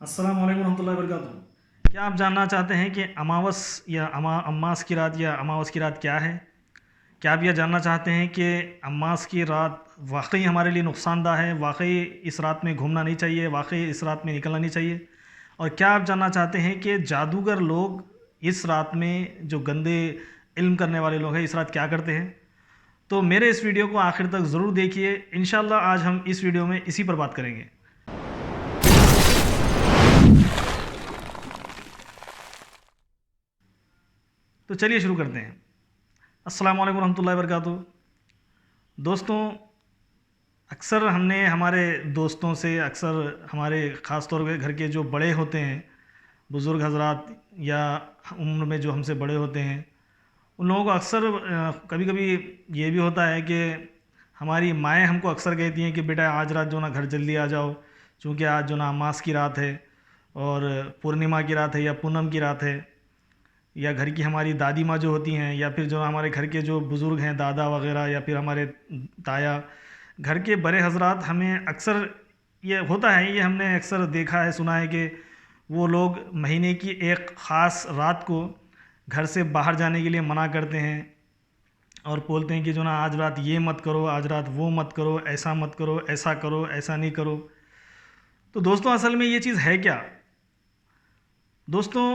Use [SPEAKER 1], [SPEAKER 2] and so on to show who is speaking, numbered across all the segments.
[SPEAKER 1] अस्सलाम वालेकुम रहमतुल्लाहि व बरकातुहू। क्या आप जानना चाहते हैं कि अमावस या अम्मास की रात या अमावस की रात क्या है? क्या आप यह जानना चाहते हैं कि अम्मास की रात वाकई हमारे लिए नुकसानदा है, वाकई इस रात में घूमना नहीं चाहिए, वाकई इस रात में निकलना नहीं चाहिए? और क्या आप जानना चाहते हैं कि जादूगर लोग इस रात में, जो गंदे इल्म करने वाले लोग हैं, इस रात क्या करते हैं? तो मेरे इस वीडियो को आखिर तक ज़रूर देखिए। इंशाल्लाह आज हम इस वीडियो में इसी पर बात करेंगे। तो चलिए शुरू करते हैं। अस्सलाम वालेकुम रहमतुल्लाहि व बरकातुहू। दोस्तों, अक्सर हमने हमारे दोस्तों से, अक्सर हमारे ख़ास तौर पे घर के जो बड़े होते हैं, बुज़ुर्ग हज़रात या उम्र में जो हमसे बड़े होते हैं, उन लोगों को अक्सर कभी कभी ये भी होता है कि हमारी माएँ हमको अक्सर कहती हैं कि बेटा आज रात जो ना घर जल्दी आ जाओ, चूँकि आज जो ना अमास की रात है और पूर्णिमा की रात है या पूनम की रात है। या घर की हमारी दादी माँ जो होती हैं, या फिर जो हमारे घर के जो बुज़ुर्ग हैं, दादा वगैरह, या फिर हमारे ताया, घर के बड़े हजरात, हमें अक्सर ये होता है, ये हमने अक्सर देखा है, सुना है कि वो लोग महीने की एक ख़ास रात को घर से बाहर जाने के लिए मना करते हैं और बोलते हैं कि जो ना आज रात ये मत करो, आज रात वो मत करो, ऐसा मत करो, ऐसा करो, ऐसा नहीं करो। तो दोस्तों, असल में ये चीज़ है क्या? दोस्तों,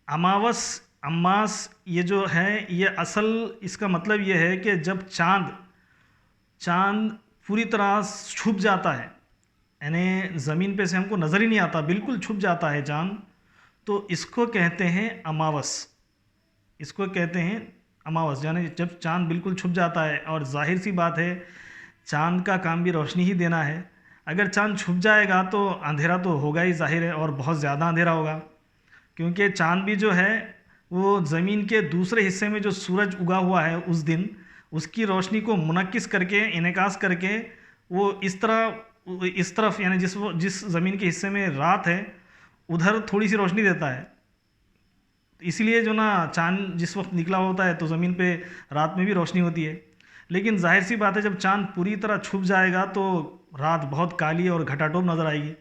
[SPEAKER 1] अमावस अम्मास ये जो है, ये असल इसका मतलब ये है कि जब चाँद चाँद पूरी तरह छुप जाता है, यानी ज़मीन पे से हमको नज़र ही नहीं आता, बिल्कुल छुप जाता है चाँद, तो इसको कहते हैं अमावस। इसको कहते हैं अमावस, यानी जब चाँद बिल्कुल छुप जाता है। और जाहिर सी बात है, चाँद का काम भी रोशनी ही देना है। अगर चाँद छुप जाएगा तो अंधेरा तो होगा ही, ज़ाहिर है, और बहुत ज़्यादा अंधेरा होगा, क्योंकि चाँद भी जो है वो ज़मीन के दूसरे हिस्से में जो सूरज उगा हुआ है उस दिन, उसकी रोशनी को मुनक्किस करके, इनेकास करके, वो इस तरफ, यानी जिस ज़मीन के हिस्से में रात है उधर थोड़ी सी रोशनी देता है। इसीलिए जो ना चाँद जिस वक्त निकला होता है तो ज़मीन पे रात में भी रोशनी होती है। लेकिन जाहिर सी बात है, जब चाँद पूरी तरह छुप जाएगा तो रात बहुत काली और घटाटोप नज़र आएगी।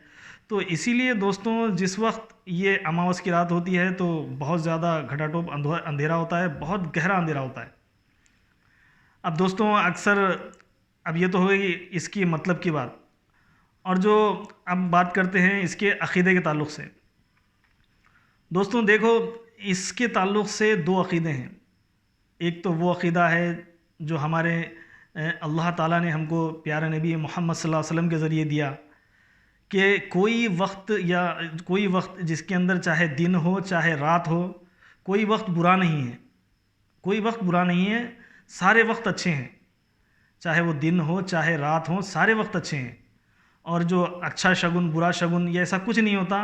[SPEAKER 1] तो इसीलिए दोस्तों, जिस वक्त ये अमावस की रात होती है तो बहुत ज़्यादा घटाटोप अंधेरा होता है, बहुत गहरा अंधेरा होता है। अब दोस्तों, अक्सर, अब ये तो हो गई इसकी मतलब की बात, और जो अब बात करते हैं इसके अक़ीदे के ताल्लुक़ से। दोस्तों देखो, इसके ताल्लुक़ से दो अक़ीदे हैं। एक तो वो अक़ीदा है जो हमारे अल्लाह ताला ने हमको प्यारे नबी मोहम्मद सल्लल्लाहु अलैहि वसल्लम के ज़रिए दिया, कि कोई वक्त जिसके अंदर चाहे दिन हो चाहे रात हो, कोई वक्त बुरा नहीं है, कोई वक्त बुरा नहीं है, सारे वक्त अच्छे हैं। चाहे वो दिन हो चाहे रात हो, सारे वक्त अच्छे हैं। और जो अच्छा शगुन बुरा शगुन, ये ऐसा कुछ नहीं होता,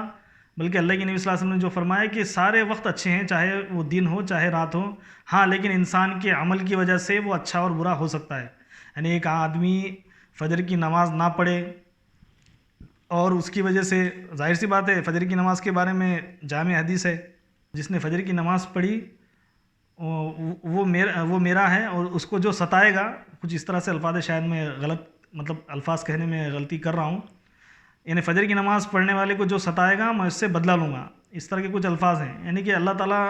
[SPEAKER 1] बल्कि अल्लाह के नबी सल्लल्लाहु अलैहि वसल्लम ने जो फरमाया कि सारे वक्त अच्छे हैं, चाहे वो दिन हो चाहे रात हो। हाँ, लेकिन इंसान के अमल की वजह से वो अच्छा और बुरा हो सकता है। यानी एक आदमी फजर की नमाज़ ना पढ़े और उसकी वजह से, जाहिर सी बात है, फ़जर की नमाज़ के बारे में जामे हदीस है, जिसने फ़जर की नमाज़ पढ़ी वो मेरा है, और उसको जो सताएगा, कुछ इस तरह से अल्फाज, शायद मैं गलत, मतलब अल्फाज कहने में गलती कर रहा हूँ, यानी फ़जर की नमाज़ पढ़ने वाले को जो सताएगा मैं उससे बदला लूँगा, इस तरह के कुछ अल्फाज हैं। यानी कि अल्लाह ताला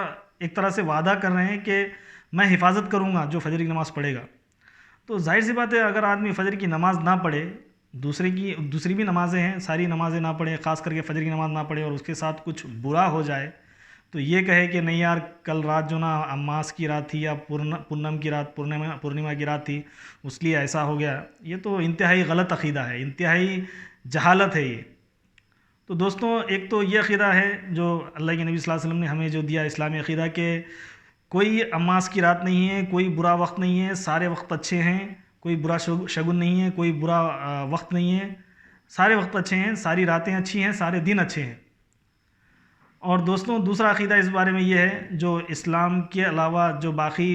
[SPEAKER 1] एक तरह से वादा कर रहे हैं कि मैं हिफाजत करूँगा जो फ़जर की नमाज़ पढ़ेगा। तो जाहिर सी बात है, अगर आदमी फ़जर की नमाज़ ना पढ़े, दूसरी भी नमाज़ें हैं, सारी नमाज़ें ना पढ़े, ख़ास करके फ़जर की नमाज़ ना पढ़े, और उसके साथ कुछ बुरा हो जाए, तो ये कहे कि नहीं यार, कल रात जो ना अम्मास की रात थी या पूनम की रात, पूर्णिमा की रात थी, उसलिए ऐसा हो गया, ये तो इंतहाई गलत अक़ीदा है, इंतहाई जहालत है ये। तो दोस्तों, एक तो ये अक़ीदा है जो अल्लाह के नबी सल्लल्लाहु अलैहि वसल्लम ने हमें जो दिया, इस्लामी अक़ीदा, के कोई अम्मास की रात नहीं है, कोई बुरा वक्त नहीं है, सारे वक्त अच्छे हैं, कोई बुरा शगुन नहीं है, कोई बुरा वक्त नहीं है, सारे वक्त अच्छे हैं, सारी रातें अच्छी हैं, सारे दिन अच्छे हैं। और दोस्तों, दूसरा अक़ीदा इस बारे में ये है, जो इस्लाम के अलावा जो बाकी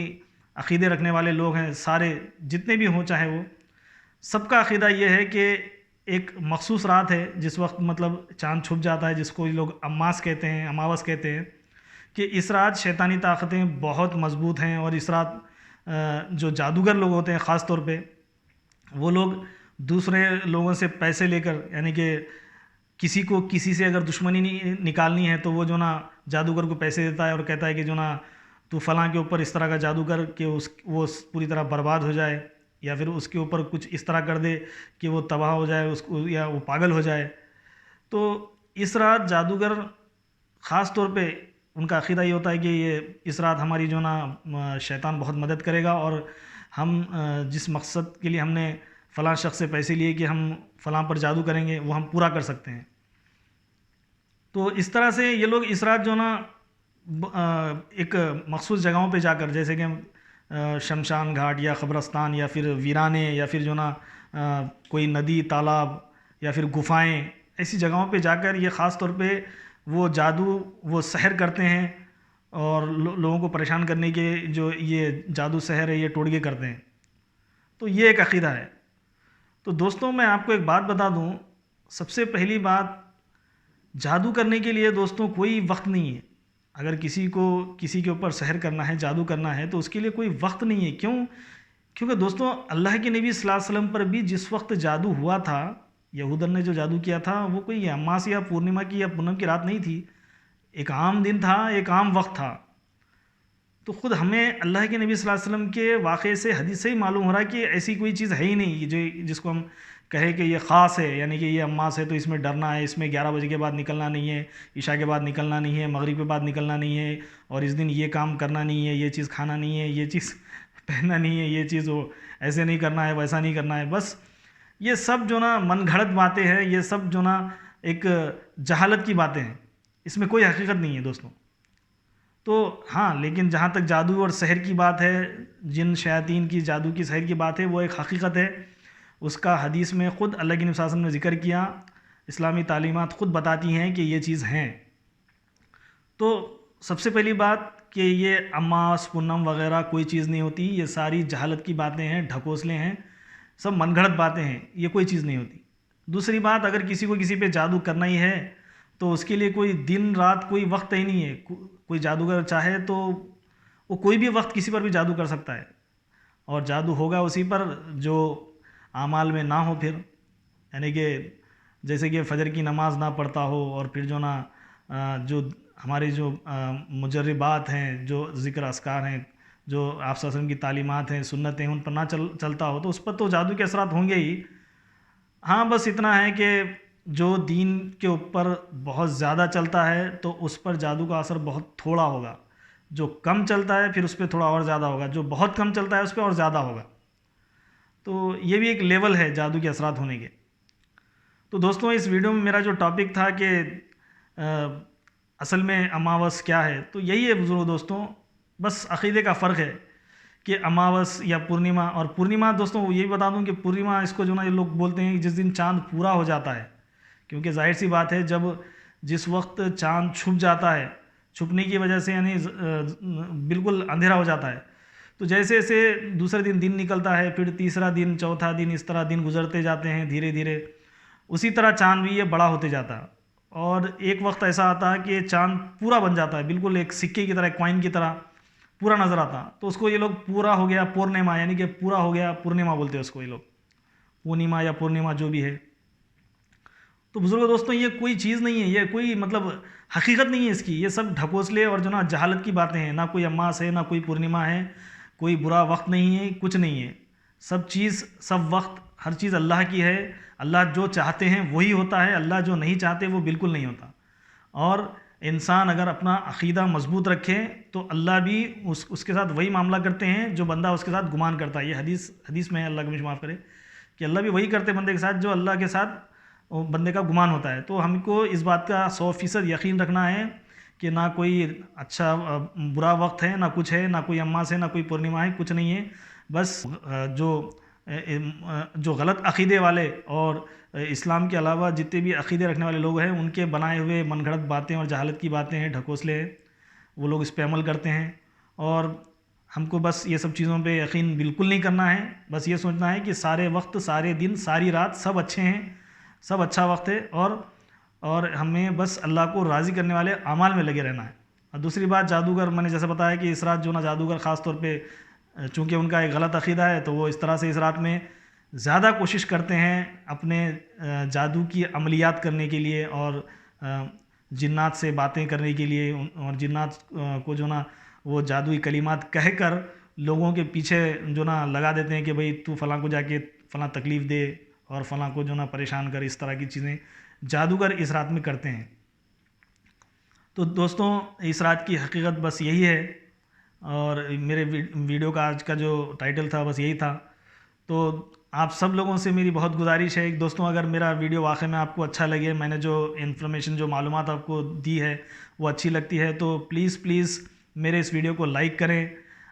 [SPEAKER 1] अक़ीदे रखने वाले लोग हैं, सारे जितने भी हों चाहे वो, सबका अक़ीदा ये है कि एक मखसूस रात है जिस वक्त, मतलब चाँद छुप जाता है, जिसको लोग अम्मास कहते हैं, अमावस कहते हैं, कि इस रात शैतानी ताकतें बहुत मज़बूत हैं, और इस रात जो जादूगर लोग होते हैं ख़ास तौर पे, वो लोग दूसरे लोगों से पैसे लेकर, यानी कि किसी को किसी से अगर दुश्मनी निकालनी है तो वो जो ना जादूगर को पैसे देता है और कहता है कि जो ना तू फलां के ऊपर इस तरह का जादू कर कि वो पूरी तरह बर्बाद हो जाए, या फिर उसके ऊपर कुछ इस तरह कर दे कि वो तबाह हो जाए उसको, या वो पागल हो जाए। तो इस रात जादूगर ख़ास तौर पे उनका अक़ीदा ये होता है कि ये इस रात हमारी जो ना शैतान बहुत मदद करेगा, और हम जिस मकसद के लिए हमने फ़लाँ शख्स से पैसे लिए कि हम फ़लाँ पर जादू करेंगे वो हम पूरा कर सकते हैं। तो इस तरह से ये लोग इस रात जो ना एक मखसूस जगहों पे जाकर, जैसे कि शमशान घाट या क़ब्रस्तान या फिर वीराने या फिर जो ना कोई नदी तालाब या फिर गुफ़ाएं, ऐसी जगहों पे जाकर ये ख़ास तौर पे वो जादू वो सहर करते हैं, और लोगों को परेशान करने के जो ये जादू सहर है ये टोटके करते हैं। तो ये एक अक़ीदा है। तो दोस्तों मैं आपको एक बात बता दूं, सबसे पहली बात, जादू करने के लिए दोस्तों कोई वक्त नहीं है। अगर किसी को किसी के ऊपर सहर करना है, जादू करना है, तो उसके लिए कोई वक्त नहीं है। क्यों? क्योंकि दोस्तों अल्लाह के नबी सल्लल्लाहु अलैहि वसल्लम पर भी जिस वक्त जादू हुआ था, यहूदन ने जो जादू किया था, वो कोई अमास या पूर्णिमा की या पूनम की रात नहीं थी, एक आम दिन था, एक आम वक्त था। तो ख़ुद हमें अल्लाह के नबी सल्लल्लाहु अलैहि वसल्लम के वाक़े से, हदीस से ही मालूम हो रहा है कि ऐसी कोई चीज़ है ही नहीं जो जिसको हम कहे कि ये ख़ास है, यानी कि ये अम्मास है तो इसमें डरना है, इसमें 11 बजे के बाद निकलना नहीं है, इशा के बाद निकलना नहीं है, मगरिब के बाद निकलना नहीं है, और इस दिन ये काम करना नहीं है, ये चीज़ खाना नहीं है, ये चीज़ पहनना नहीं है, ये चीज़ वो ऐसे नहीं करना है, वैसा नहीं करना है। बस ये सब जो ना मनगढ़ंत बातें हैं, ये सब जो ना एक जहालत की बातें हैं, इसमें कोई हकीकत नहीं है दोस्तों। तो हाँ, लेकिन जहाँ तक जादू और सहर की बात है, जिन शयातीन की जादू की सहर की बात है, वो एक हकीकत है। उसका हदीस में ख़ुद अल्लाह के नबी सल्लल्लाहु अलैहि वसल्लम ने ज़िक्र किया, इस्लामी तालीमात ख़ुद बताती हैं कि ये चीज़ हैं। तो सबसे पहली बात कि ये अमास पूनम वगैरह कोई चीज़ नहीं होती, ये सारी जहालत की बातें हैं, ढकोसले हैं, सब मनगढ़ंत बातें हैं, ये कोई चीज़ नहीं होती। दूसरी बात, अगर किसी को किसी पे जादू करना ही है तो उसके लिए कोई दिन रात कोई वक्त ही नहीं है। कोई जादूगर चाहे तो वो कोई भी वक्त किसी पर भी जादू कर सकता है, और जादू होगा उसी पर जो आमाल में ना हो। फिर यानी कि जैसे कि फ़जर की नमाज ना पढ़ता हो, और फिर जो ना जो हमारी जो मुजर्रिबात हैं, जो ज़िक्र अस्कार हैं, जो आप सल्लल्लाहु अलैहि वसल्लम की तालीमात हैं, सुन्नतें हैं, उन पर ना चलता हो तो उस पर तो जादू के असरात होंगे ही। हाँ, बस इतना है कि जो दीन के ऊपर बहुत ज़्यादा चलता है तो उस पर जादू का असर बहुत थोड़ा होगा, जो कम चलता है फिर उस पर थोड़ा और ज़्यादा होगा, जो बहुत कम चलता है उस पर और ज़्यादा होगा। तो ये भी एक लेवल है जादू के असरात होने के। तो दोस्तों इस वीडियो में मेरा जो टॉपिक था कि असल में अमावस क्या है, तो यही है बुजुर्ग दोस्तों, बस अक़ीदे का फ़र्क है कि अमावस या पूर्णिमा। और पूर्णिमा दोस्तों ये भी बता दूं कि पूर्णिमा इसको जो ना ये लोग बोलते हैं कि जिस दिन चाँद पूरा हो जाता है, क्योंकि जाहिर सी बात है जब जिस वक्त चाँद छुप जाता है, छुपने की वजह से यानी बिल्कुल अंधेरा हो जाता है, तो जैसे जैसे दूसरे दिन दिन निकलता है, फिर तीसरा दिन, चौथा दिन, इस तरह दिन गुजरते जाते हैं धीरे धीरे, उसी तरह चाँद भी ये बड़ा होते जाता है। और एक वक्त ऐसा आता है कि चाँद पूरा बन जाता है, बिल्कुल एक सिक्के की तरह, कॉइन की तरह पूरा नज़र आता, तो उसको ये लोग पूरा हो गया पूर्णिमा, यानी कि पूरा हो गया पूर्णिमा बोलते हैं उसको ये लोग, पूर्णिमा या पूर्णिमा जो भी है। तो बुजुर्गों दोस्तों ये कोई चीज़ नहीं है, ये कोई मतलब हकीकत नहीं है इसकी, ये सब ढकोसले और जो ना जहालत की बातें हैं। ना कोई अमास है, ना कोई पूर्णिमा है, कोई बुरा वक्त नहीं है, कुछ नहीं है। सब चीज़, सब वक्त, हर चीज़ अल्लाह की है। अल्लाह जो चाहते हैं वही होता है, अल्लाह जो नहीं चाहते वो बिल्कुल नहीं होता। और इंसान अगर अपना अक़ीदा मजबूत रखे तो अल्लाह भी उसके साथ वही मामला करते हैं जो बंदा उसके साथ गुमान करता है। ये हदीस में है, अल्लाह को मुझे माफ़ करे, कि अल्लाह भी वही करते बंदे के साथ जो अल्लाह के साथ बंदे का गुमान होता है। तो हमको इस बात का 100% यकीन रखना है कि ना कोई अच्छा बुरा वक्त है, ना कुछ है, ना कोई अम्मास है, ना कोई पूर्णिमा है, कुछ नहीं है। बस जो गलत अक़ीदे वाले और इस्लाम के अलावा जितने भी अक़ीदे रखने वाले लोग हैं, उनके बनाए हुए मनगढ़ंत बातें और जहालत की बातें हैं, ढकोसले हैं, वो लोग इस पे अमल करते हैं। और हमको बस ये सब चीज़ों पे यकीन बिल्कुल नहीं करना है। बस ये सोचना है कि सारे वक्त, सारे दिन, सारी रात सब अच्छे हैं, सब अच्छा वक्त है, और हमें बस अल्लाह को राज़ी करने वाले अमाल में लगे रहना है। और दूसरी बात, जादूगर, मैंने जैसे बताया कि इस रात जो ना जादूगर ख़ास तौर पे चूँकि उनका एक गलत अक़ीदा है, तो वो इस तरह से इस रात में ज़्यादा कोशिश करते हैं अपने जादू की अमलियात करने के लिए और जिन्नात से बातें करने के लिए और जिन्नात को जो ना वो जादुई कलिमात कह कर लोगों के पीछे जो ना लगा देते हैं कि भाई तू फ़लाँ को जाके फ़लाँ तकलीफ़ दे और फ़लाँ को जो ना परेशान कर। इस तरह की चीज़ें जादूगर इस रात में करते हैं। तो दोस्तों इस रात की हकीकत बस यही है और मेरे वीडियो का आज का जो टाइटल था बस यही था। तो आप सब लोगों से मेरी बहुत गुजारिश है दोस्तों, अगर मेरा वीडियो वाकई में आपको अच्छा लगे, मैंने जो इन्फॉर्मेशन जो मालूमात आपको दी है वो अच्छी लगती है तो प्लीज़ मेरे इस वीडियो को लाइक करें।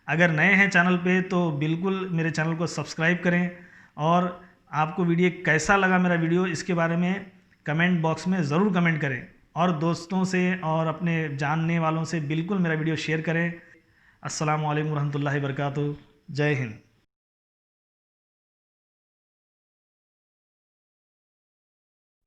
[SPEAKER 1] अगर नए हैं चैनल पे तो बिल्कुल मेरे चैनल को सब्सक्राइब करें और आपको वीडियो कैसा लगा मेरा वीडियो इसके बारे में कमेंट बॉक्स में ज़रूर कमेंट करें और दोस्तों से और अपने जानने वालों से बिल्कुल मेरा वीडियो शेयर करें। अस्सलामु अलैकुम रहमतुल्लाहि व बरकातुहू। जय हिंद।